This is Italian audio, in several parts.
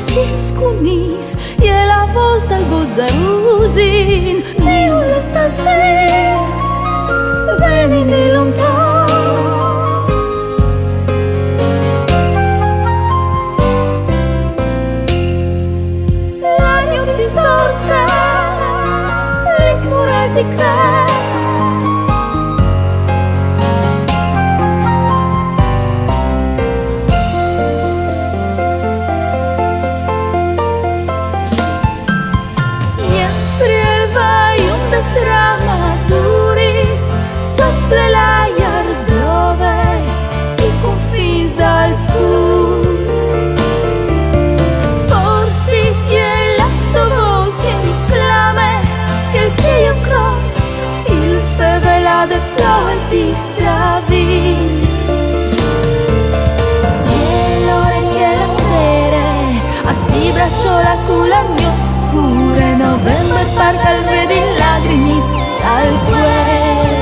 si scunis e la voz dal bozzarusin di un l'estalce veni di lontano. L'agno distorta le smuras di crack. Ramaturis sofle l'aia sglove i confins dal scur. Forsi è l'atto vos che mi clame che il che io cro il fevela de ploe ti stravi. E l'ore che la sere assi bracciola cula mio scure novembre parca al vedi lagrimis al quel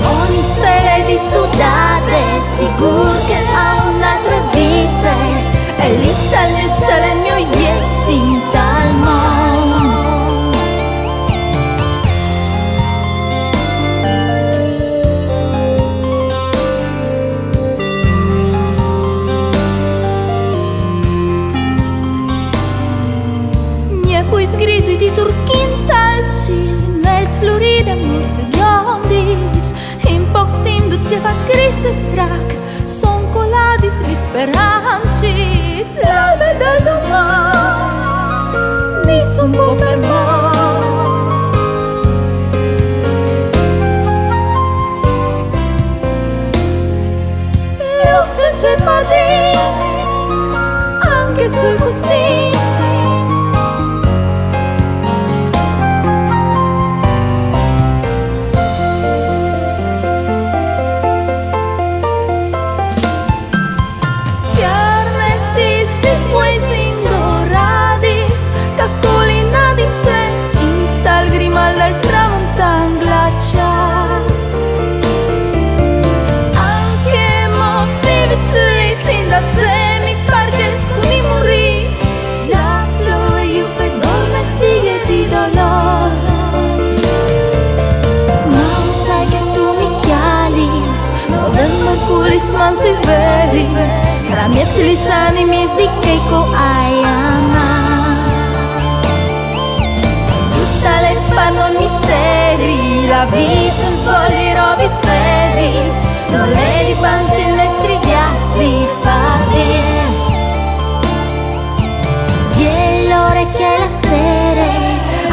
ogni stelle di studate sicur che ha un'altra vita e l'Italia c'è il mio yes in tal mondo. Nie poi sgrigi di turchin nes floride morse giondis in poc tim duzie fa gris strac son coladis li sperancis l'albe del domani nessun può fermare. L'ofce c'è padì anche sul così. Man sui veris tra miezi lisani mis di keiko ai ama tutta le panon misteri la vita svoli robis veris non le ribanti le strivias di fate e l'ore che la sere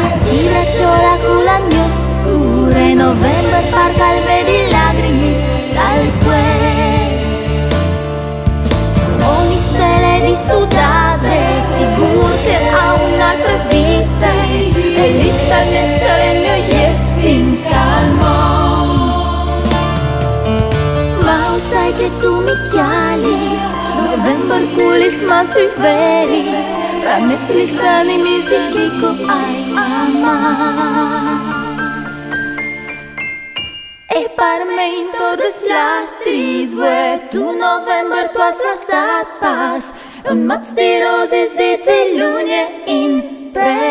assi bracciola cula mio scure novembre parca al vedi lagrimis dal quel di studate sicur che ha un'altra vita e l'Italia c'è il mio yes in calmo. Ma sai che tu mi chialis november culis ma sui veris tra mezzi lisani mis di keiko ai ama e parme in todas las tris where tu november tu has lasat pas und mats die roses die Zellunie in Prä